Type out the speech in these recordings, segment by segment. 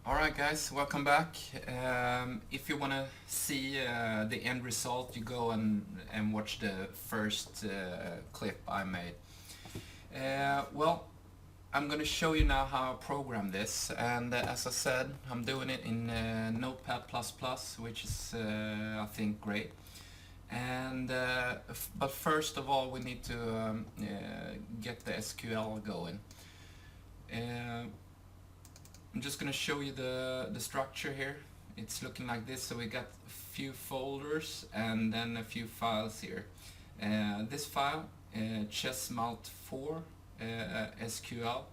Alright guys, welcome back. If you want to see the end result, you go and watch the first clip I made. Well, I'm gonna show you now how I program this, and as I said, I'm doing it in Notepad++, which is I think great. And but first of all, we need to get the SQL going. I'm just gonna show you the structure here. It's looking like this. So we got a few folders and then a few files here. This file, chessmalt4 SQL.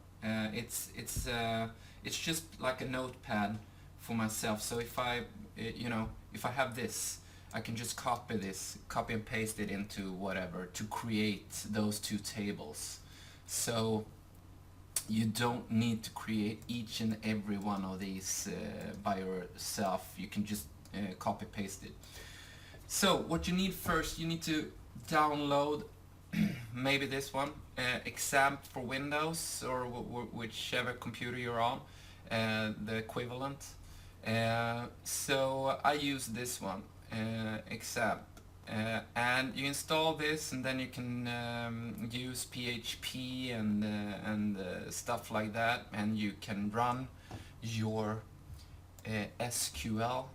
It's just like a notepad for myself. So if I if I have this, I can just copy and paste it into whatever to create those two tables. So you don't need to create each and every one of these by yourself. You can just copy paste it. So what you need first, you need to download maybe this one, XAMPP for Windows or whichever computer you're on, the equivalent. So I use this one, XAMPP. And you install this, and then you can use PHP and stuff like that, and you can run your SQL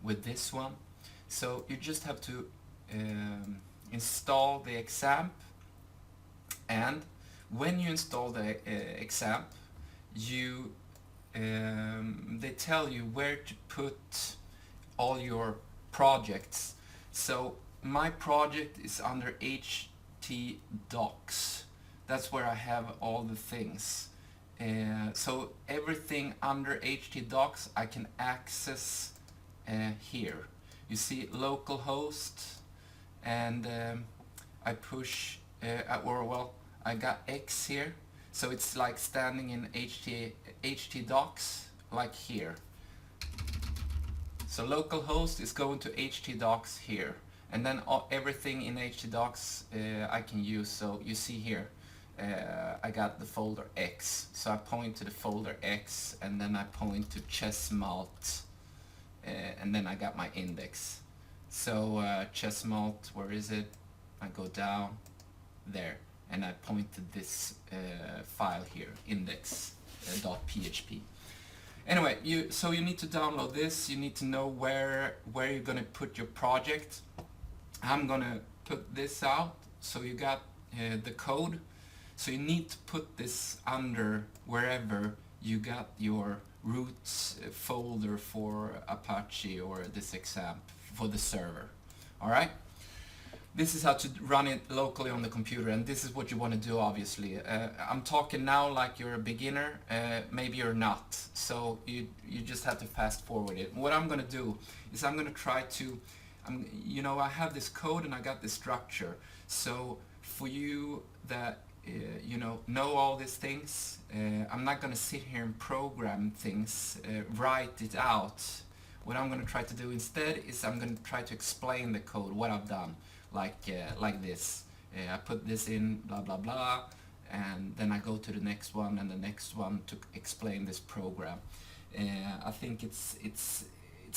with this one. So you just have to install the XAMPP, and when you install the XAMPP, they tell you where to put all your projects. So my project is under htdocs. That's where I have all the things. So everything under htdocs I can access here. You see localhost, and I push, I got X here. So it's like standing in htdocs, like here. So localhost is going to htdocs here, and then everything in htdocs I can use. So you see here, I got the folder X, so I point to the folder X, and then I point to chessmalt, and then I got my index. So chessmalt, where is it? I go down there, and I point to this file here, index.php. Anyway, so you need to download this. You need to know where you're gonna put your project. I'm gonna put this out. So you got the code. So you need to put this under wherever you got your roots folder for Apache or this XAMPP for the server. All right. This is how to run it locally on the computer, and this is what you want to do, obviously. I'm talking now like you're a beginner, maybe you're not, so you just have to fast forward it. What I'm going to do is I'm going to try to, I have this code and I got this structure, so for you that know all these things, I'm not going to sit here and program things, write it out. What I'm going to try to do instead is I'm going to try to explain the code, what I've done. Like this. I put this in, blah blah blah, and then I go to the next one and the next one to explain this program. I think it's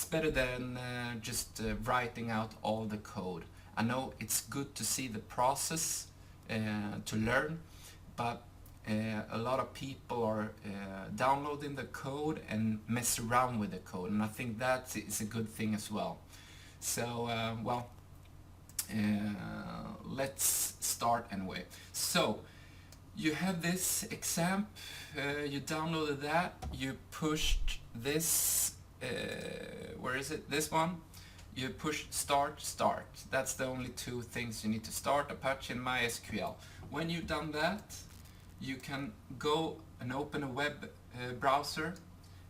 better than just writing out all the code. I know it's good to see the process to learn, but a lot of people are downloading the code and mess around with the code, and I think that is a good thing as well. So let's start anyway. So you have this XAMPP, you downloaded that, you pushed this, where is it, this one, you push start. That's the only two things you need to start, Apache and MySQL. When you've done that, you can go and open a web browser,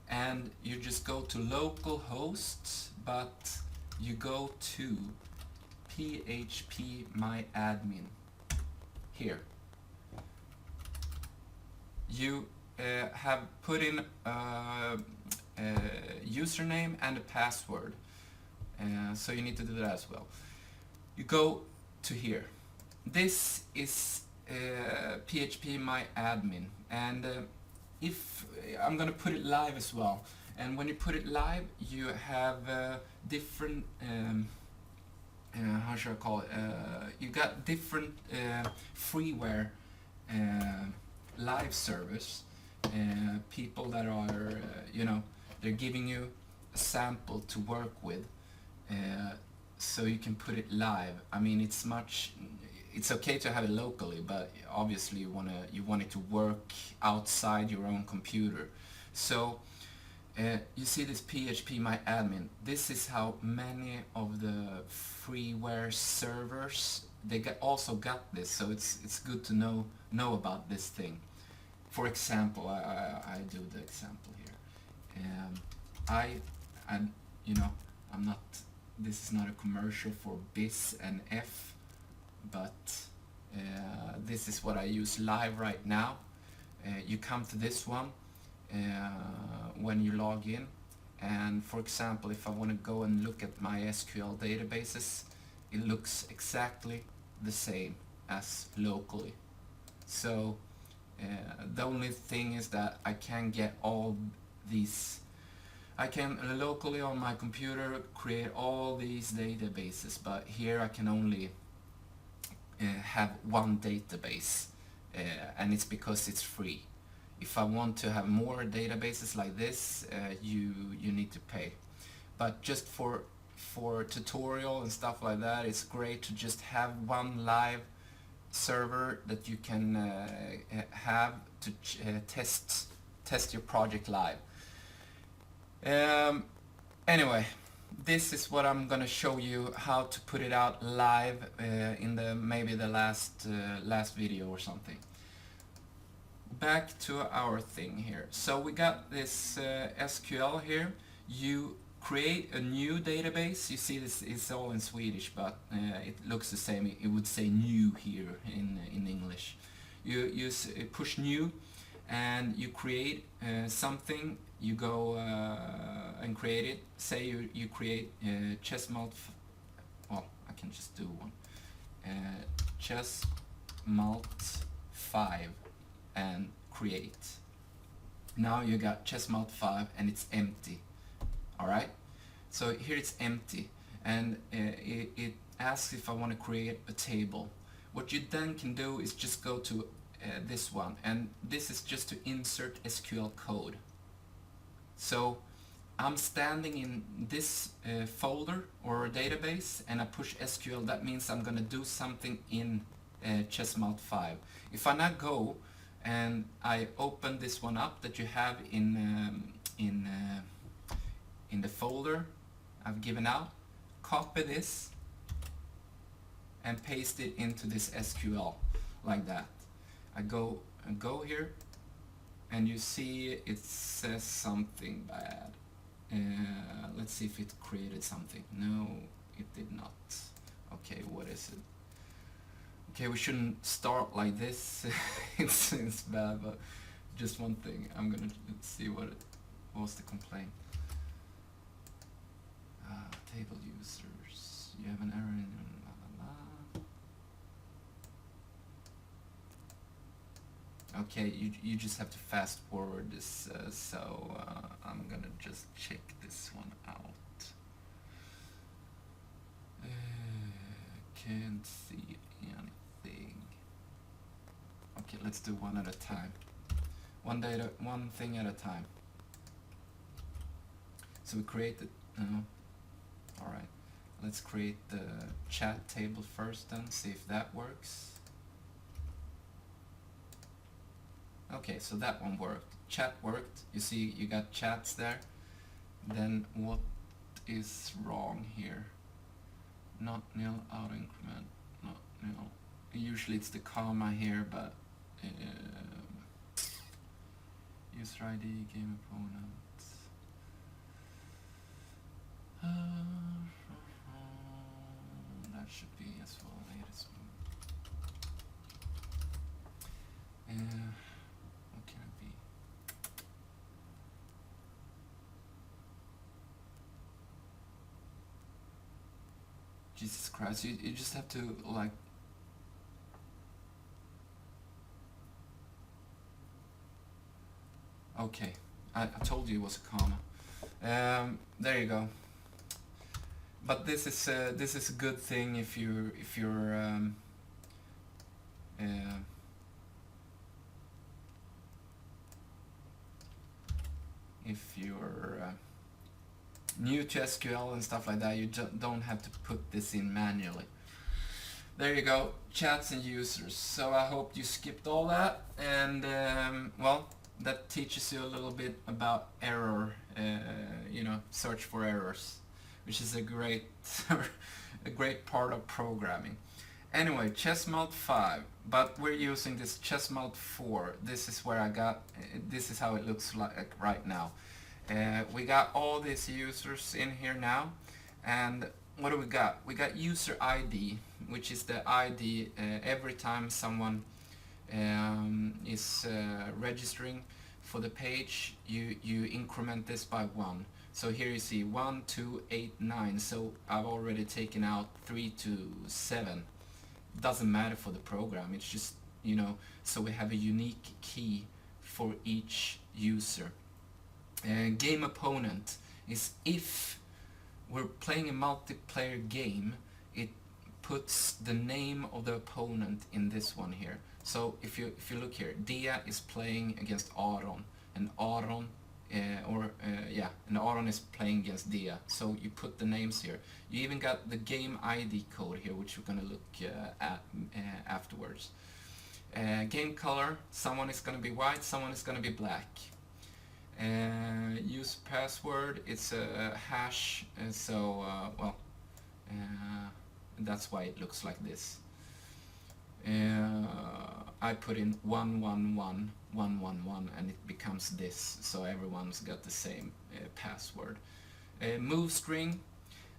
and you just go to localhost, but you go to Php Myadmin here. You have put in a username and a password, so you need to do that as well. You go to here. This is Php Myadmin, and if I'm gonna put it live as well, And when you put it live, you have different, how should I call it? You got different freeware live servers, people that are, you know, they're giving you a sample to work with, so you can put it live. I mean, it's okay to have it locally, but obviously you want it to work outside your own computer. So you see this PHP Myadmin. This is how many of the freeware servers also got this. So it's good to know about this thing. For example, I do the example here. You know, I'm not. This is not a commercial for BIS and F, but this is what I use live right now. You come to this one when you log in, and for example, if I want to go and look at my SQL databases, it looks exactly the same as locally. So the only thing is that I can get all these, I can locally on my computer create all these databases, but here I can only have one database, and it's because it's free. If I want to have more databases like this, you need to pay. But just for tutorial and stuff like that, it's great to just have one live server that you can have to test your project live. Anyway, this is what I'm gonna show you how to put it out live in maybe the last video or something. Back to our thing here. So we got this SQL here. You create a new database. You see this is all in Swedish, but it looks the same. It would say new here in English. You push new, and you create something. You go and create it. Say you create chessmult. Well, I can just do one. Chessmult 5 and create. Now you got chessmult 5 and it's empty. Alright, so here it's empty, and it asks if I want to create a table. What you then can do is just go to this one, and this is just to insert SQL code. So I'm standing in this folder or database, and I push SQL. That means I'm gonna do something in chessmult 5. If I now go and I open this one up that you have in the folder I've given out, copy this and paste it into this SQL like that. I go here, and you see it says something bad. Let's see if it created something. No, it did not. Okay, what is it? Okay, we shouldn't start like this. it's bad, but just one thing. I'm gonna see what was the complaint. Table users, you have an error in blah blah blah. Okay, you just have to fast forward this, so I'm gonna just check this one out. Can't see anything. Okay, let's do one at a time. One thing at a time. So we created. Alright, let's create the chat table first, then see if that works. Okay, so that one worked. Chat worked. You see, you got chats there. Then what is wrong here? Not nil, auto increment, not nil. Usually it's the comma here, but user ID, game opponent. That should be as well. Latest one. What can it be? Jesus Christ! You just have to like. Okay, I told you it was a comma. There you go. But this is a good thing if you're new to SQL and stuff like that. You don't have to put this in manually. There you go, chats and users. So I hope you skipped all that, and well, that teaches you a little bit about error, search for errors, which is a great a great part of programming. Anyway, chessmelt 5, but we're using this chessmelt 4. This is where I got, this is how it looks like right now. We got all these users in here now, and what do we got? We got user ID, which is the ID every time someone is registering for the page, you increment this by 1. So here you see 1, 2, 8, 9. So I've already taken out 3 to 7. Doesn't matter for the program. It's just, so we have a unique key for each user. Game opponent is if we're playing a multiplayer game, it puts the name of the opponent in this one here. So if you look here, Dia is playing against Aron, and Aron and Aron is playing against Dia. So you put the names here. You even got the game ID code here, which we're gonna look at afterwards. Game color, someone is gonna be white, someone is gonna be black. Use password, it's a hash, that's why it looks like this. I put in 111 and it becomes this, so everyone's got the same password. Move string,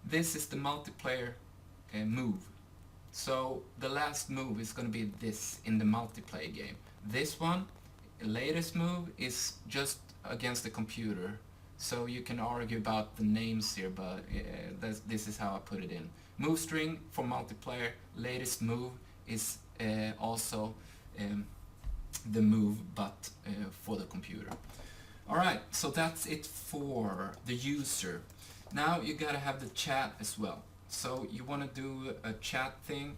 this is the multiplayer move. So the last move is going to be this in the multiplayer game. This one, latest move, is just against the computer. So you can argue about the names here, but this is how I put it in. Move string for multiplayer, latest move is also the move, but for the computer. Alright, so that's it for the user. Now you gotta have the chat as well. So you want to do a chat thing,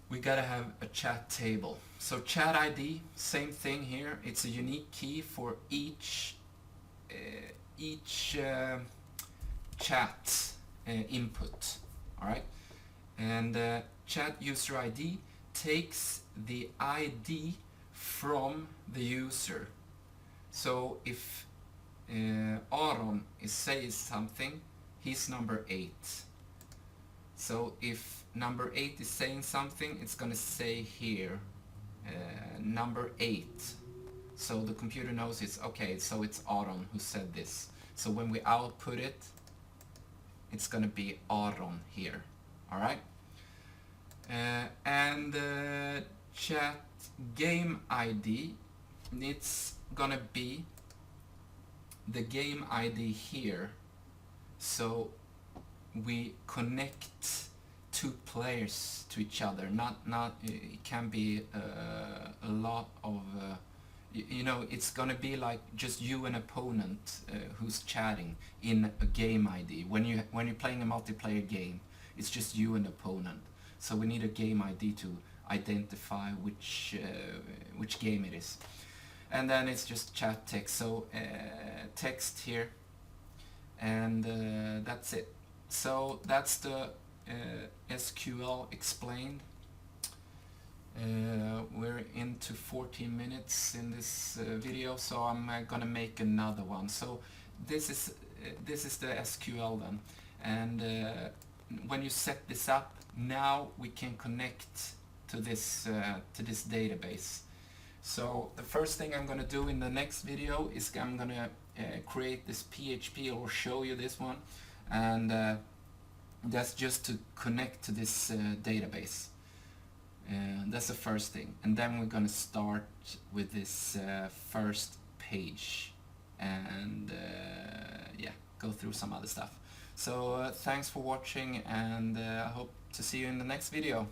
we gotta have a chat table. So chat ID, same thing here. It's a unique key for each chat input. Alright, and chat user ID takes the ID from the user. So if Aron is saying something, he's number 8. So if number 8 is saying something, it's gonna say here number 8. So the computer knows it's okay, so it's Aron who said this. So when we output it, it's gonna be Aron here. Alright? And chat game ID, it's gonna be the game ID here. So we connect two players to each other. Not it can be a lot of it's gonna be like just you and opponent who's chatting in a game ID. When you're playing a multiplayer game, it's just you and opponent. So we need a game ID to identify which game it is. And then it's just chat text. So text here, and that's it. So that's the SQL explained. We're into 14 minutes in this video, so I'm gonna make another one. So this is the SQL then, and when you set this up, now we can connect to this database. So the first thing I'm gonna do in the next video is I'm gonna create this PHP, or show you this one, and that's just to connect to this database. That's the first thing, and then we're gonna start with this first page, and go through some other stuff. So thanks for watching, and I hope to see you in the next video.